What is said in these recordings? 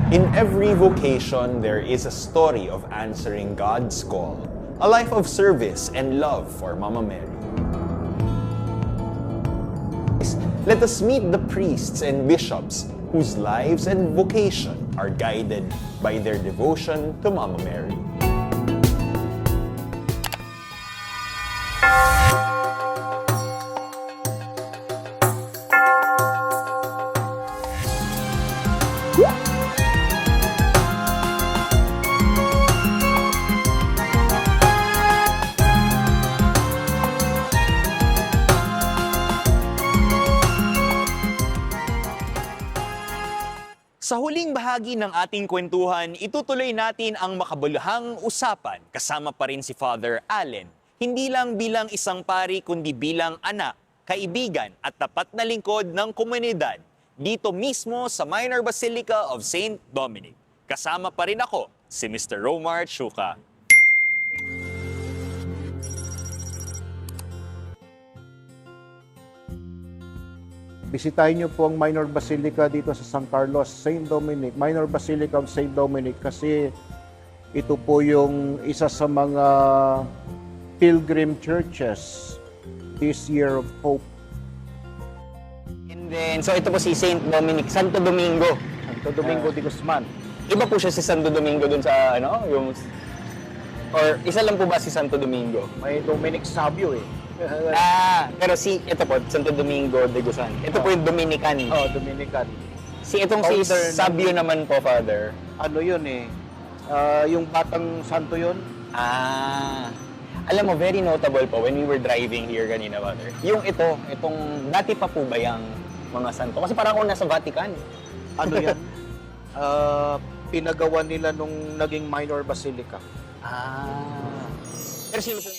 In every vocation, there is a story of answering God's call, a life of service and love for Mama Mary. Let us meet the priests and bishops whose lives and vocation are guided by their devotion to Mama Mary. Sa huling bahagi ng ating kwentuhan, itutuloy natin ang makabuluhang usapan kasama pa rin si Father Allen. Hindi lang bilang isang pari kundi bilang anak, kaibigan at tapat na lingkod ng komunidad dito mismo sa Minor Basilica of St. Dominic. Kasama pa rin ako, si Mr. Romar Chuka. Bisitahin niyo po ang Minor Basilica dito sa San Carlos, St. Dominic, Minor Basilica of St. Dominic kasi ito po yung isa sa mga pilgrim churches this year of hope. And then, so ito po si St. Dominic, Santo Domingo. Santo Domingo de Guzman. Iba po siya si Santo Domingo dun sa yung... Or isa lang po ba si Santo Domingo? May Dominic Sabio eh. Pero ito po, Santo Domingo de Guzman. Ito po yung Dominican. Oh, Dominican. Itong si Founder Sabio naman po, Father. Ano yun eh? Yung batang santo yun? Alam mo, very notable po when we were driving here kanina, Father. Yung itong dati pa po ba yung mga santo? Kasi parang ako nasa Vatican. Ano yan? Pinagawa nila nung naging Minor Basilica. Pero sino po?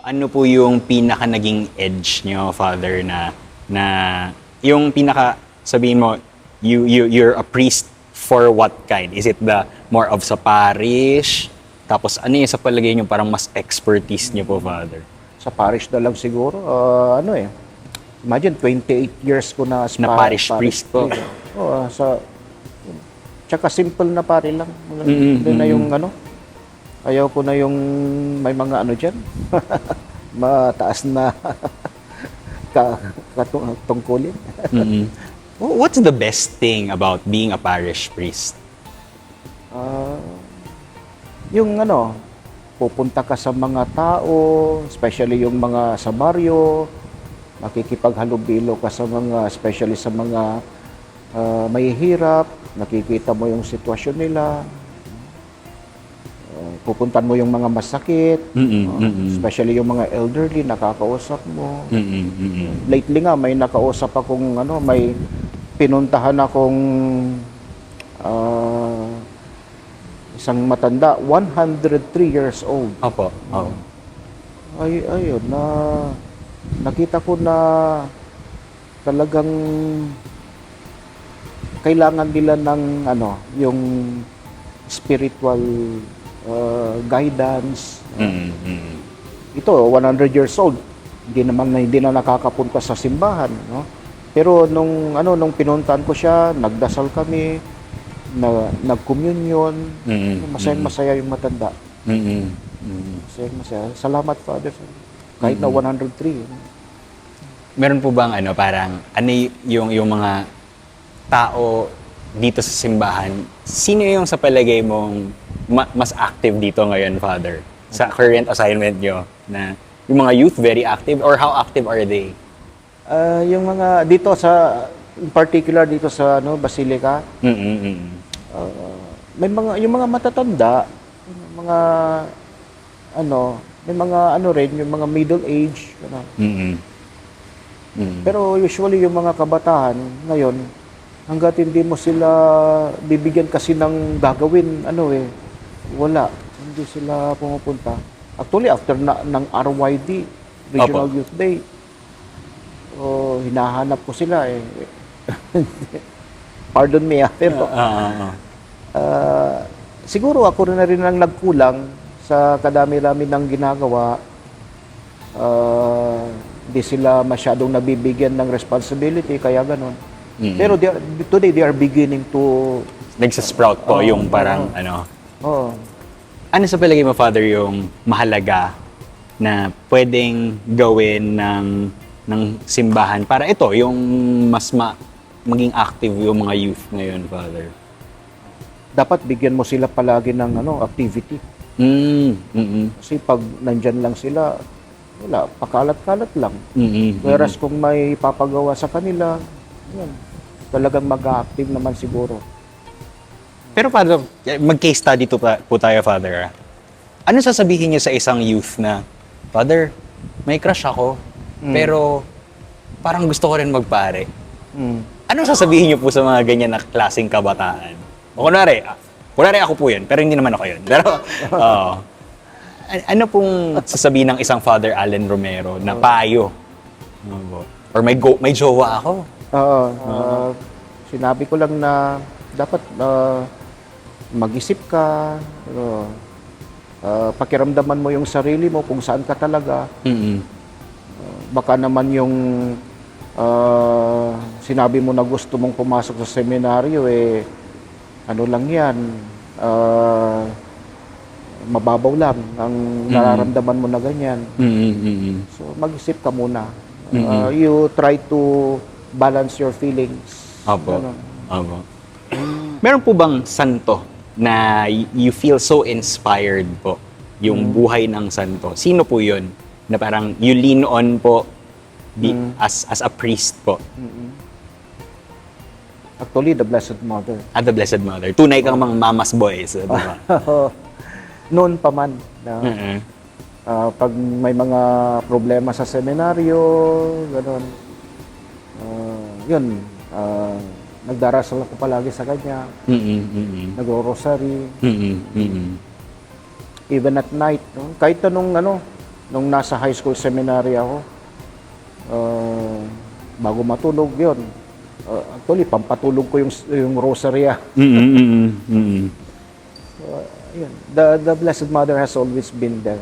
Ano po yung pinaka naging edge nyo, Father, na yung pinaka, sabihin mo, you're a priest for what kind? Is it the more of sa parish? Tapos ano yung sa palagay nyo parang mas expertise nyo po, Father? Sa parish na lang siguro. Imagine, 28 years ko na as Na parish priest po. Tsaka simple na pari lang. Hindi na yung ayaw ko na yung may mga dyan. Mataas na tungkulin. What's the best thing about being a parish priest? Yung pupunta ka sa mga tao, especially yung mga sa baryo, makikipaghalubilo ka sa mga, especially sa mga mahihirap, nakikita mo yung sitwasyon nila, pupuntan mo yung mga masakit, especially yung mga elderly, nakakausap mo. Lately nga, may nakausap akong, may pinuntahan akong isang matanda, 103 years old. Opo. Ayun, nakita ko na talagang kailangan nila ng yung spiritual guidance. Ito 100 years old, hindi na nakakapunta sa simbahan, no? Pero nung pinuntahan ko siya, nagdasal kami, nag-communion, masaya yung matanda. Masaya. Salamat, Father. Kahit na 103. Meron po bang parang yung mga tao dito sa simbahan, sino yung sa palagay mong mas active dito ngayon, Father? Sa current assignment nyo, na yung mga youth very active, or how active are they? Yung mga dito in particular dito sa Basilica, may yung mga matatanda, mga may mga rin, yung mga middle age, Pero usually yung mga kabataan ngayon, hangga't hindi mo sila bibigyan kasi ng gagawin, wala. Hindi sila pumupunta. Actually, after ng RYD, Regional Youth Day, hinahanap ko sila Pardon me, pero siguro ako rin ang nagkulang sa kadami-rami ng ginagawa. Di sila masyadong nabibigyan ng responsibility, kaya ganun. Pero today they are beginning to Nagsasprout po yung parang ano. oh, Ano sa palagay mo, Father, yung mahalaga na pwedeng gawin ng simbahan para ito, yung mas maging active yung mga youth ngayon, Father? dapat bigyan mo sila palagi ng activity. Kasi pag nandyan lang sila, wala, pakalat-kalat lang. Whereas kung may papagawa sa kanila, yan, talagang mag-active naman siguro. Pero Father, mag-case study po tayo, Father. Ano sasabihin niyo sa isang youth na, Father, may crush ako, pero parang gusto ko rin magpare. Ano sasabihin niyo po sa mga ganyan na klaseng kabataan? O kunwari ako po yun, pero hindi naman ako yun. Pero, ano pong sasabihin ng isang Father Allen Romero na payo? Or may jowa ako? Sinabi ko lang na dapat mag-isip ka, pakiramdaman mo yung sarili mo kung saan ka talaga. Baka naman yung sinabi mo na gusto mong pumasok sa seminaryo, ano lang yan, mababaw lang ang nararamdaman mo na ganyan. So mag-isip ka muna. You try to balance your feelings. Apo. Meron po bang santo na you feel so inspired po, yung buhay ng santo? Sino po yun? Na parang you lean on po as a priest po? Actually, the Blessed Mother. At the Blessed Mother. Tunay kang mga mama's boys. Diba? Noon pa man. Pag may mga problema sa seminaryo, gano'n. Yun, nagdarasal ako palagi sa kanya. Nagro-rosary. Even at night. No? Kahit nung nasa high school seminary ako, bago matulog yun. Actually, pampatulog ko yung rosary. Yun. The Blessed Mother has always been there.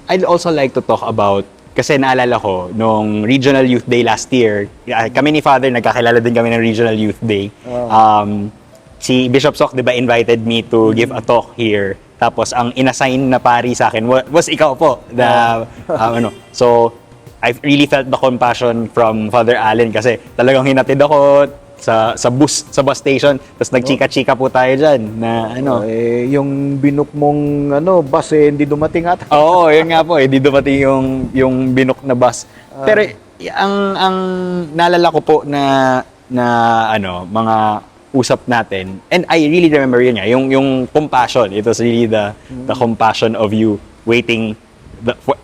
I'd also like to talk about, kasi naalala ko, nung Regional Youth Day last year, kami ni Father, nagkakilala din kami ng Regional Youth Day. Si Bishop Sok, di ba, invited me to give a talk here. Tapos, ang inassign na pari sa akin was ikaw po. So, I really felt the compassion from Father Allen kasi talagang hinatid ako sa bus station, tapos nagchika-chika po tayo dyan na yung binook mong bus hindi dumating ata. Oo, yun nga po, hindi dumating yung binook na bus. Pero ang naalala ko po na mga usap natin, and I really remember yun nga, yung compassion. It was really the compassion of you waiting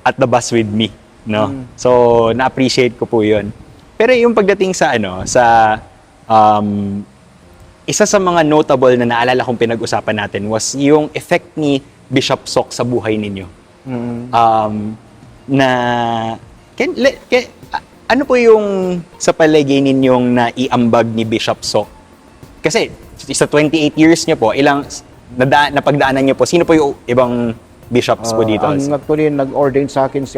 at the bus with me, no? So na-appreciate ko po yun. Pero yung pagdating sa isa sa mga notable na naalala kong pinag-usapan natin was yung effect ni Bishop Sok sa buhay ninyo. Ano po yung sa palagay ninyong naiambag ni Bishop Sok? Kasi sa 28 years niyo po, ilang napagdaanan niyo po, sino po yung ibang bishops po dito? Actually, nag-ordain sa akin si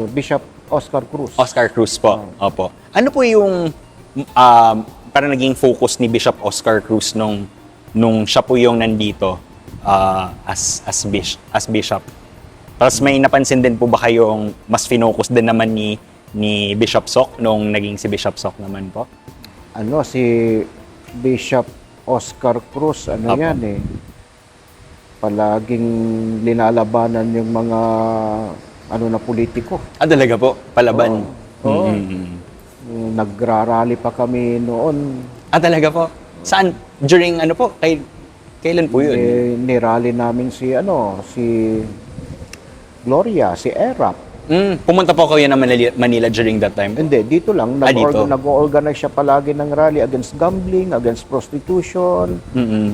Bishop Oscar Cruz. Oscar Cruz po. Opo. Ano po yung parang naging focus ni Bishop Oscar Cruz nung siya po yung nandito as bishop? Tapos may napansin din po ba kayong mas finocus din naman ni Bishop Sok nung naging si Bishop Sok naman po? Si Bishop Oscar Cruz, Apo. yan palaging linalabanan yung mga na politiko. Talaga po? Palaban? Oo. Nagrarally pa kami noon. Talaga po? Saan? During po? Kailan po yun? Nirally namin si Gloria, si Erap. Pumunta po kayo ng Manila during that time? Hindi, dito lang. Dito? Nag-organize siya palagi ng rally against gambling, against prostitution,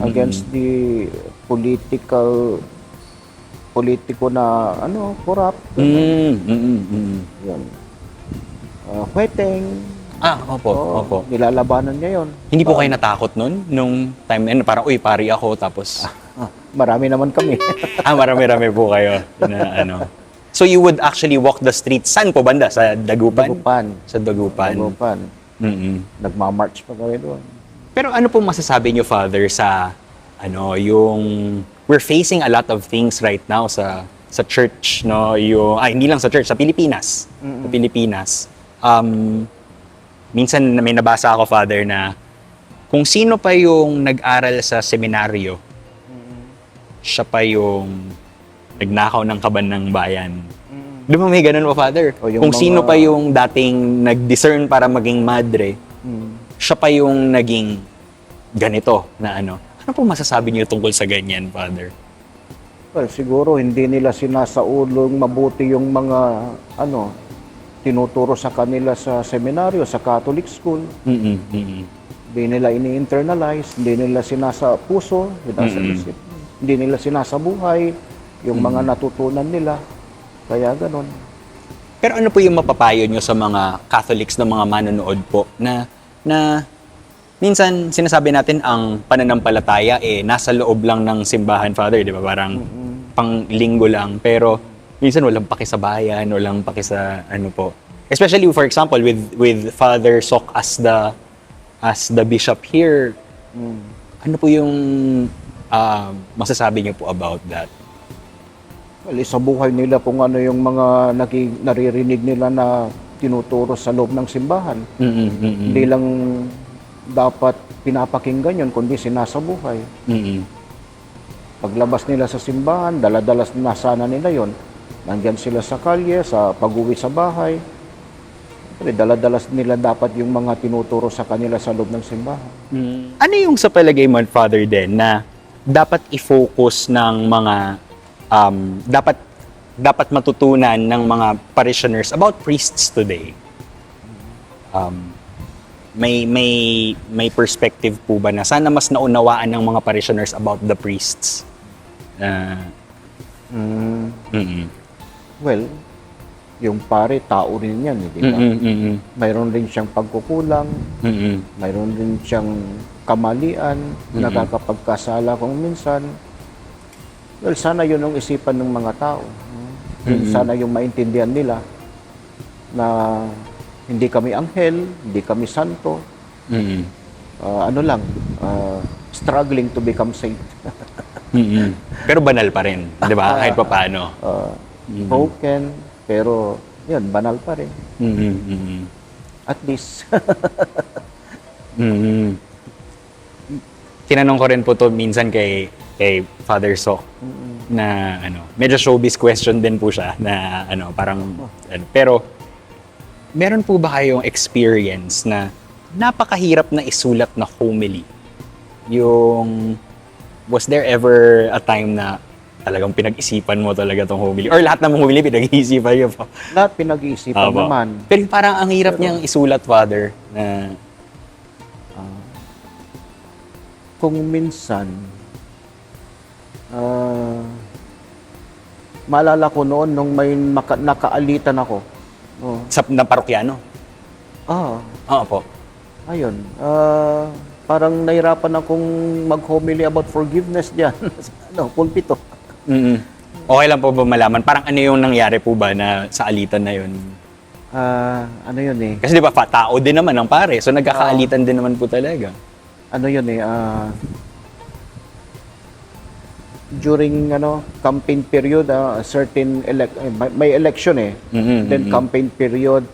against the politiko na corrupt. Yan. Hueteng. Opo. Nilalabanan niya yon. Hindi po kayo natakot nun? Nung time na yun, parang, pari ako, tapos... Marami naman kami. Marami-rami po kayo na So you would actually walk the streets. Saan po banda? Sa Dagupan? Dagupan. Sa Dagupan. Dagupan. Mm-mm. Nagmamarch pa kami doon. Pero ano po masasabi niyo, Father, sa yung we're facing a lot of things right now sa church, no? Hindi lang sa church, sa Pilipinas. Sa Pilipinas. Minsan may nabasa ako, Father, na kung sino pa yung nag-aral sa seminaryo, siya pa yung nagnakaw ng kaban ng bayan. Di ba may ganun po, Father? O yung Kung sino mga- pa yung dating nag-discern para maging madre, siya pa yung naging ganito na ano. Ano po masasabi niyo tungkol sa ganyan, Father? Well, siguro hindi nila sinasaulong mabuti yung mga tinuturo sa kanila sa seminaryo, sa Catholic school. Hindi nila ini-internalize, hindi nila sinasa puso, sinasa isip, hindi nila sinasabuhay yung mga natutunan nila. Kaya ganon. Pero ano po yung mapapayo niyo sa mga Catholics na mga manonood po na minsan sinasabi natin ang pananampalataya nasa loob lang ng simbahan, Father, di ba? Parang panglinggo lang, pero minsan walang paki sa bayan, walang paki sa ano po. Especially for example with Father Sok as the bishop here. Ano po yung masasabi niyo po about that? Well, sa buhay nila kung ano yung mga naririnig nila na tinuturo sa loob ng simbahan. Hindi lang dapat pinapakinggan yun, kundi sinasabuhay. Paglabas nila sa simbahan, daladalas na sana nila yon. Nandyan sila sa kalye, sa pag-uwi sa bahay. Pero daladalas nila dapat yung mga tinuturo sa kanila sa loob ng simbahan. Ano yung sa palagay mo, Father, din na dapat i-focus ng mga dapat matutunan ng mga parishioners about priests today? May perspective po ba na sana mas naunawaan ng mga parishioners about the priests? Well, yung pare, tao rin yan, di ba? Mayroon rin siyang pagkukulang, mayroon rin siyang kamalian, nakakapagkasala kung minsan. Well, sana yun ang isipan ng mga tao. Sana yung maintindihan nila na hindi kami anghel, hindi kami santo. Struggling to become saint. Pero banal pa rin, di ba? Kahit pa paano. Broken, pero yun, banal pa rin. At least. Tinanong ko rin po to minsan kay Father Sok na medyo showbiz question din po siya na pero meron po ba kayong experience na napakahirap na isulat na homily? Was there ever a time na talagang pinag-isipan mo talaga tong homily? Or lahat ng homily pinag-iisipan niyo po? Lahat pinag-iisipan naman. Pero parang ang hirap niyang isulat, Father, na kung minsan, maalala ko noon nung may nakaalitan ako. na parokyano. Oo po. Ayun. Parang nahirapan akong mag-homily about forgiveness diyan. Pulpito. Okay lang po ba malaman? Parang ano yung nangyari po ba na sa alitan na yun? Ano yun eh? Kasi di ba tao din naman ang pare. So nagkakaalitan din naman po talaga. Ano yun eh? During campaign period, certain may election eh. Then campaign period,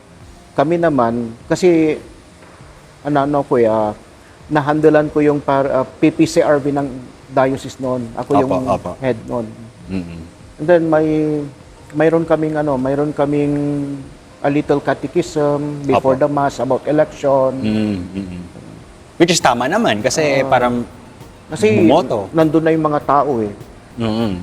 kami naman kasi nahandalan ko yung PPCRV ng diocese noon. Ako yung head noon. And then mayroon kaming a little catechism before the mass about election. Which is tama naman kasi parang kasi bumoto. Nandun na yung mga tao eh.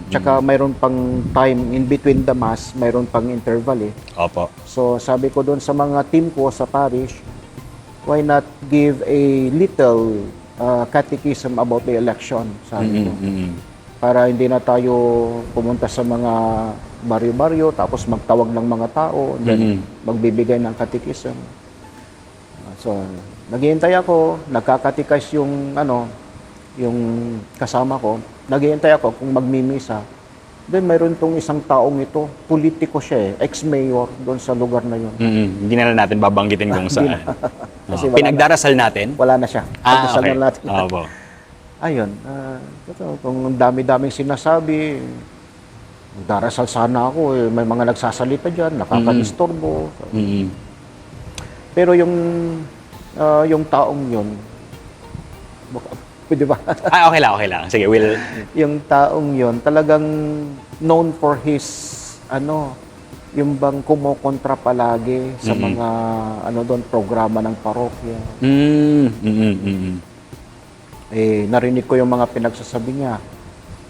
Tsaka mayroon pang time in between the mass, mayroon pang interval eh. Opo. So sabi ko doon sa mga team ko sa parish, why not give a little catechism about the election, sabi ko. Para hindi na tayo pumunta sa mga baryo-baryo, tapos magtawag ng mga tao, then magbibigay ng catechism. So, naghihintay ako, nagkakatikais yung kasama ko. Naghihintay ako kung magmimisa. Then mayroon tong isang taong ito, politiko siya ex-mayor doon sa lugar na yun. Hindi na lang natin babanggitin kung saan. Kasi wala Pinagdarasal natin? Wala na siya. Pagdasal na natin. Opo. Ayun, kung dami-daming sinasabi, darasal sana ako, may mga nagsasalita dyan, nakaka-disturbo. Pero yung taong yun, di ba? Okay lang. Sige, we'll... Yung taong yun, talagang known for his, yung bang kumokontra palagi sa mga, programa ng parokya. Narinig ko yung mga pinagsasabi niya.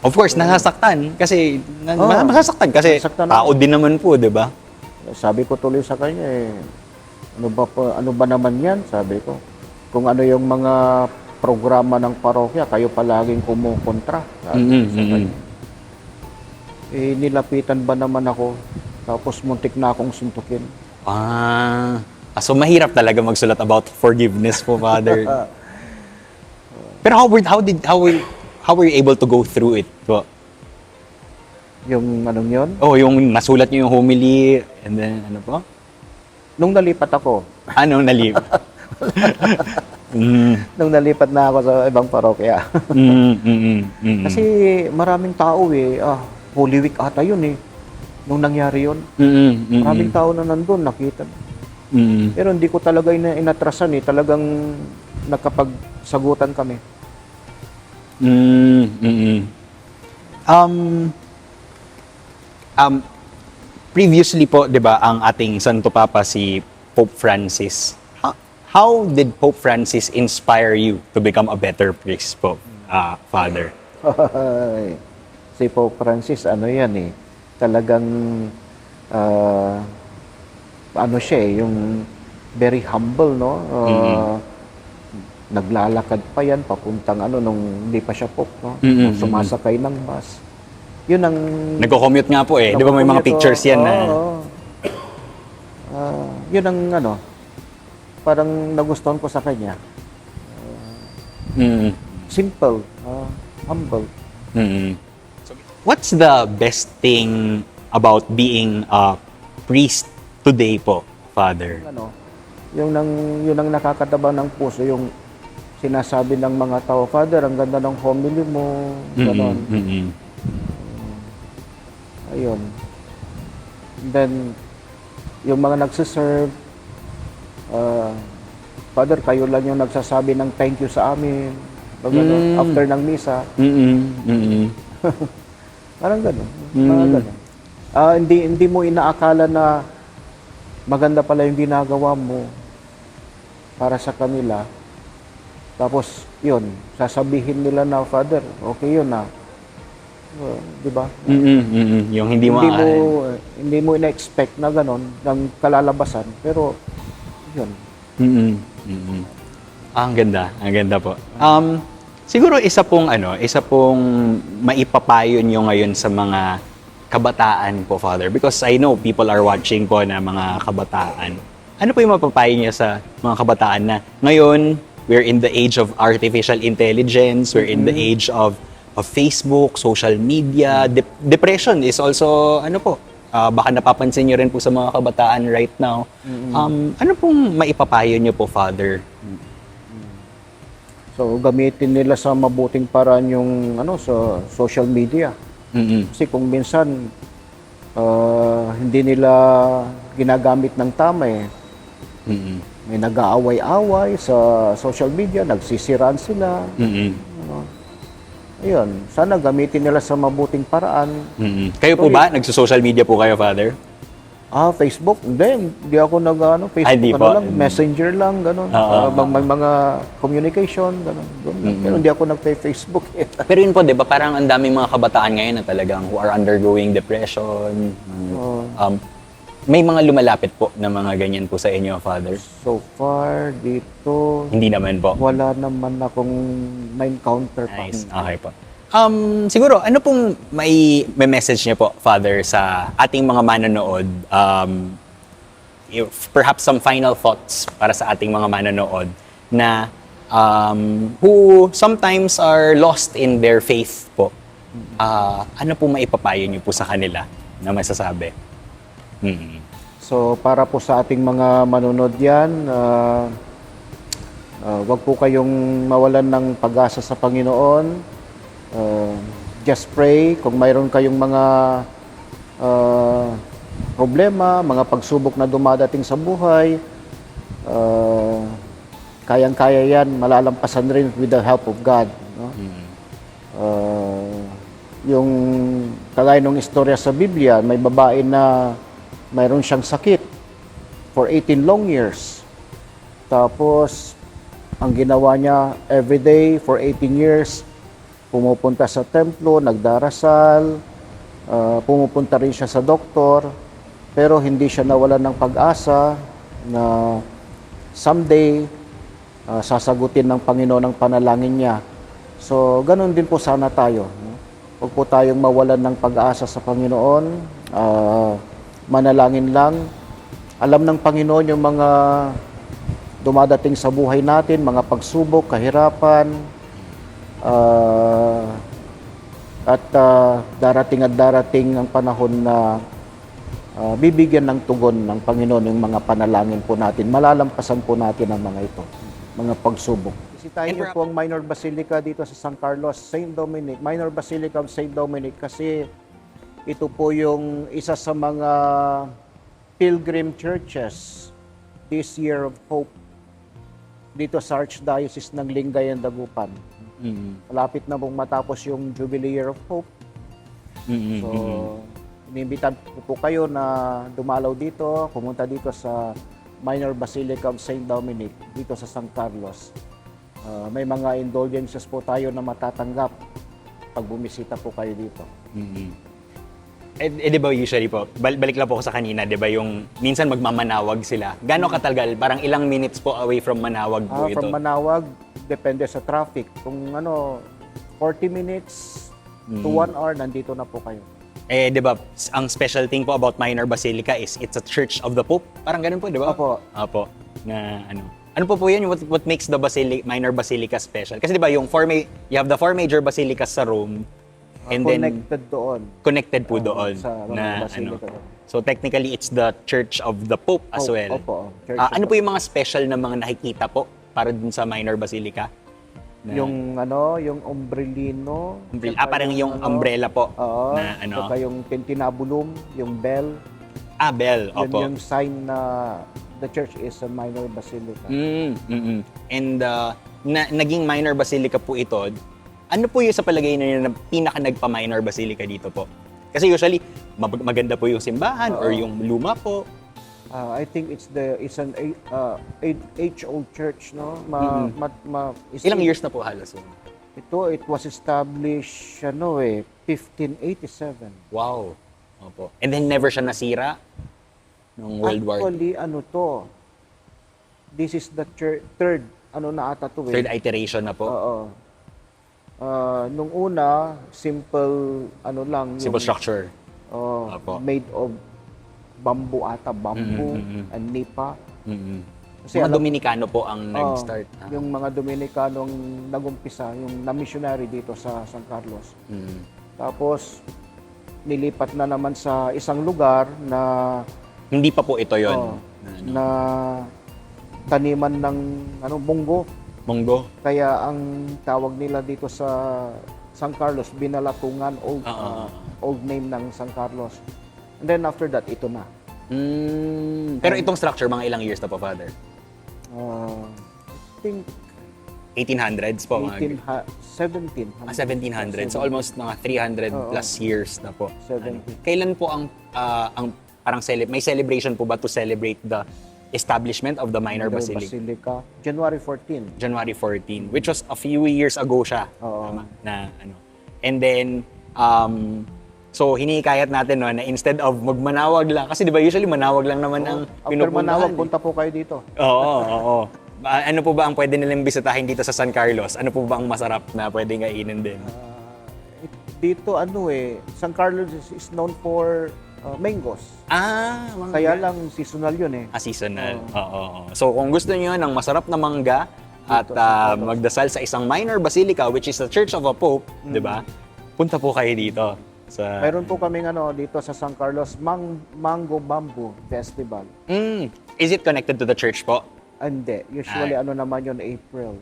Of course, nasasaktan. Kasi, masasaktan. Kasi, tao din naman po, di ba? Sabi ko tuloy sa kanya, ano ba naman yan? Sabi ko. Kung ano yung mga programa ng parokya, kayo palaging kumukontra. Sabi ko sa kanya. Nilapitan ba naman ako, tapos muntik na akong suntukin. So mahirap talaga magsulat about forgiveness po, Father. Pero how were you able to go through it po? Yung anong yun? Yung nasulat niyo yung homily, and then ano po? Nung nalipat ako. Anong nalipat? Nung nalipat na ako sa ibang parokya. Kasi maraming tao Holy Week ata yun nung nangyari yun. Maraming tao na nandun, nakita. Pero hindi ko talaga inatrasan talagang nakapagsagutan kami. Previously po, 'di ba, ang ating Santo Papa si Pope Francis. How did Pope Francis inspire you to become a better priest po, Father? Si Pope Francis, talagang siya yung very humble, no? Naglalakad pa yan papuntang nung hindi pa siya Pope, no? Sumasakay ng bus. Yun ang... Nagko-commute nga po di ba may mga pictures yan na... Yun ang parang nagustuhan ko sa kanya. Simple, humble. So, what's the best thing about being a priest today po, Father? Yun ang nakakataba ng puso, yung sinasabi ng mga tao, Father, ang ganda ng homily mo, gano'n. Ayun. Then, yung mga nagsiserve, Father, kayo lang yung nagsasabi ng thank you sa amin. After ng misa. Parang gano'n. Hindi mo inaakala na maganda pala yung ginagawa mo para sa kanila. Tapos, yun, sasabihin nila na, Father, okay yun na. Di ba? Yung hindi mo ina-expect na gano'n, ng kalalabasan. Pero, yun. Ang ganda po. Siguro isa pong maipapayo nyo ngayon sa mga kabataan po, Father, because I know people are watching po na mga kabataan. Ano po yung mapapayo niyo sa mga kabataan na ngayon we're in the age of artificial intelligence, we're in the age of Facebook, social media, depression is also baka napapansin niyo rin po sa mga kabataan right now. Ano pong maipapayo niyo po, Father? So gamitin nila sa mabuting paraan yung sa social media. Kasi kung minsan hindi nila ginagamit ng tama may nag-aaway-away sa social media, nagsisiraan sila. Ayun, sana gamitin nila sa mabuting paraan. Kayo po ba? Nagso-social media po kayo, Father? Facebook? Hindi ako Facebook lang, Messenger lang, gano'n. May mga communication, gano'n. Pero hindi ako nagpe-Facebook. Pero yun po, di ba, parang ang daming mga kabataan ngayon na talagang who are undergoing depression. May mga lumalapit po na mga ganyan po sa inyo, Father? So far, dito... Hindi naman po? Wala naman akong na-encounter pa. Nice. Okay po. Siguro, ano pong may message niyo po, Father, sa ating mga manonood? Perhaps some final thoughts para sa ating mga manonood na who sometimes are lost in their faith po. Ano po maipapayo niyo po sa kanila na masasabi? So para po sa ating mga manunod yan, wag po kayong mawalan ng pag-asa sa Panginoon. Just pray. Kung mayroon kayong mga problema, mga pagsubok na dumadating sa buhay, kayang-kaya yan, malalampasan rin with the help of God. No? Yung kagaya ng istorya sa Biblia, may babae na mayroon siyang sakit for 18 long years. Tapos, ang ginawa niya everyday for 18 years, pumupunta sa templo, nagdarasal, pumupunta rin siya sa doktor, pero hindi siya nawalan ng pag-asa na someday sasagutin ng Panginoon ang panalangin niya. So, ganun din po sana tayo. No? Huwag po tayong mawalan ng pag-asa sa Panginoon. Manalangin lang. Alam ng Panginoon yung mga dumadating sa buhay natin, mga pagsubok, kahirapan, at darating ang panahon na bibigyan ng tugon ng Panginoon yung mga panalangin po natin. Malalampasan po natin ang mga ito, mga pagsubok. Bisitahin niyo po ang Minor Basilica dito sa San Carlos, St. Dominic, Minor Basilica of St. Dominic, kasi ito po yung isa sa mga pilgrim churches this year of hope dito sa Archdiocese ng Lingayen, Dagupan. Malapit na pong matapos yung Jubilee Year of Hope. So, inimbitan po kayo na dumalaw dito, pumunta dito sa Minor Basilica of St. Dominic, dito sa San Carlos. May mga indulgences po tayo na matatanggap pag bumisita po kayo dito. Di ba usually po, balik lang po ako sa kanina, di ba yung minsan magmamanawag sila. Gano'ng katagal? Parang ilang minutes po away from Manawag po ito? From Manawag, depende sa traffic. Kung 40 minutes to 1 hour, nandito na po kayo. Di ba, ang special thing po about Minor Basilica is it's a Church of the Pope. Parang ganun po, di ba? Opo. Na ano po yan? What makes the Minor Basilica special? Kasi di ba, you have the 4 major basilicas sa Rome, and connected doon. Connected po doon. Sa mga basilica. So technically, it's the Church of the Pope as well. Opo. Ano po yung mga special na mga nakikita po para dun sa Minor Basilica? Yung ombrellino. Parang yung umbrella po. Oo. Na Saka yung tintinabulum, yung bell. Bell. Yun Opo. yung sign na the church is a minor basilica. And naging Minor Basilica po ito. Ano po yung sa palagay ninyo na pinaka nagpa-Minor Basilica dito po? Kasi usually, maganda po yung simbahan or yung luma po. I think it's an age-old church, no? Ilang years na po halos yun? It was established 1587. Wow. Opo. And then never siya nasira nung World War. Actually, this is the third Third iteration na po. Oo. Nung una, simple Simple structure. Opo. Made of bamboo and nipa. Kasi mga Dominicano po ang nag-start. Yung mga Dominicano ang nag-umpisa, yung na-missionary dito sa San Carlos. Tapos, nilipat na naman sa isang lugar na hindi pa po ito yon na taniman ng munggo. Munggo. Kaya ang tawag nila dito sa San Carlos, Binalatungan, old name ng San Carlos. And then after that, ito na. Pero itong structure, mga ilang years na po, Father? I think 1800s po. 1700. 1700. So almost mga 300 plus years na po. 70. Kailan po ang parang may celebration po ba to celebrate the establishment of the Minor Basilica? January 14. January 14, which was a few years ago siya. Oo. And then, so hinihikayat natin na instead of magmanawag lang, kasi di ba usually manawag lang naman ang After pinupuntahan. Manawag, punta po kayo dito. Oo. Ano po ba ang pwede nilang bisitahin dito sa San Carlos? Ano po ba ang masarap na pwedeng kainin din? Dito San Carlos is known for mangoes. Kaya lang seasonal yun eh. Seasonal. Oo. So kung gusto niyo ng masarap na mangga at magdasal sa isang Minor Basilica, which is the Church of a Pope, di ba? punta po kayo dito. Mayroon po kaming dito sa San Carlos, Mango Bamboo Festival. Is it connected to the church po? Hindi. Usually naman yun, April.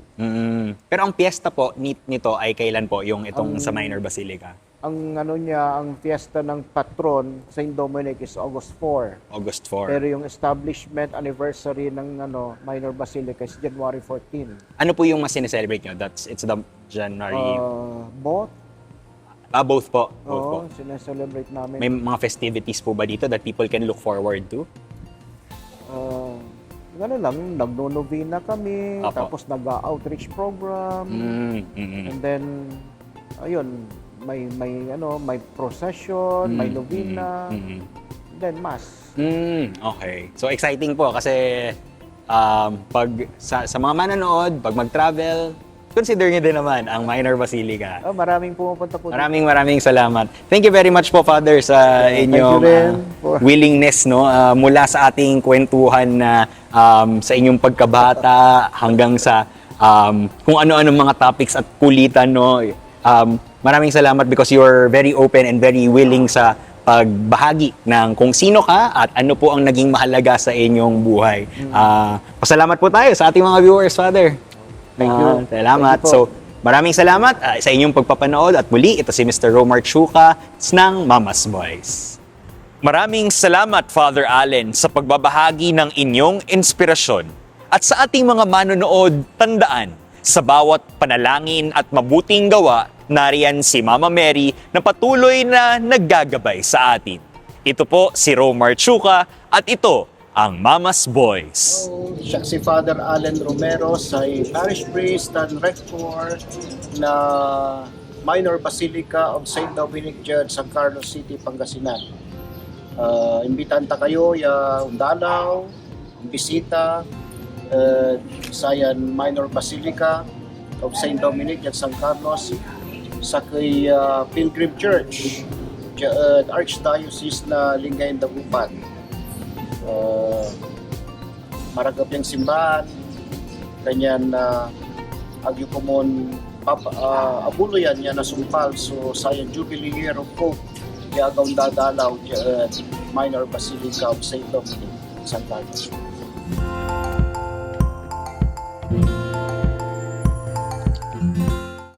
Pero ang piyesta po nito ay kailan po? Yung itong sa Minor Basilica? Ang ang fiesta ng patron, St. Dominic, is August 4. August 4. Pero yung establishment anniversary ng Minor Basilica is January 14. Ano po yung mas sineselebrate nyo? It's the January... Both? Both po. Both po. Oo, sineselebrate namin. May mga festivities po ba dito that people can look forward to? Gano'n lang, nagno-novena kami, Apo. tapos nag-outreach program, and then, ayun, may procession, may novena, then mass. Okay. So exciting po kasi pag sa mga manonood, pag mag-travel, consider nyo din naman ang Minor Basilica. Maraming pumupunta po. Maraming salamat. Thank you very much po, Father, sa inyong willingness mula sa ating kwentuhan na sa inyong pagkabata hanggang sa kung ano-anong mga topics at kulitan. Maraming salamat because you're very open and very willing sa pagbahagi ng kung sino ka at ano po ang naging mahalaga sa inyong buhay. Pasalamat po tayo sa ating mga viewers, Father. Thank you. Salamat. Thank you po. So, maraming salamat sa inyong pagpapanood at muli, ito si Mr. Romar Chuka ng Mama's Boys. Maraming salamat, Father Allen, sa pagbabahagi ng inyong inspirasyon. At sa ating mga manonood, tandaan, sa bawat panalangin at mabuting gawa, nariyan si Mama Mary na patuloy na naggagabay sa atin. Ito po si Romar Chuka at ito ang Mama's Boys. Siya si Father Allen Romero, sa parish priest and rector na Minor Basilica of St. Dominic Church, San Carlos City, Pangasinan. Imbitanta kayo ya undalaw, bisita sa Minor Basilica of St. Dominic at San Carlos sa kay Pilgrim Church, Archdiocese na Lingayen Dagupan. Maragap yung simbahan, kanyan agyo komon abuluyan niya na sumpal so sayang Jubilee Year of Hope kaya agaw dadalaw Minor Basilica of St. Dominic, San Carlos.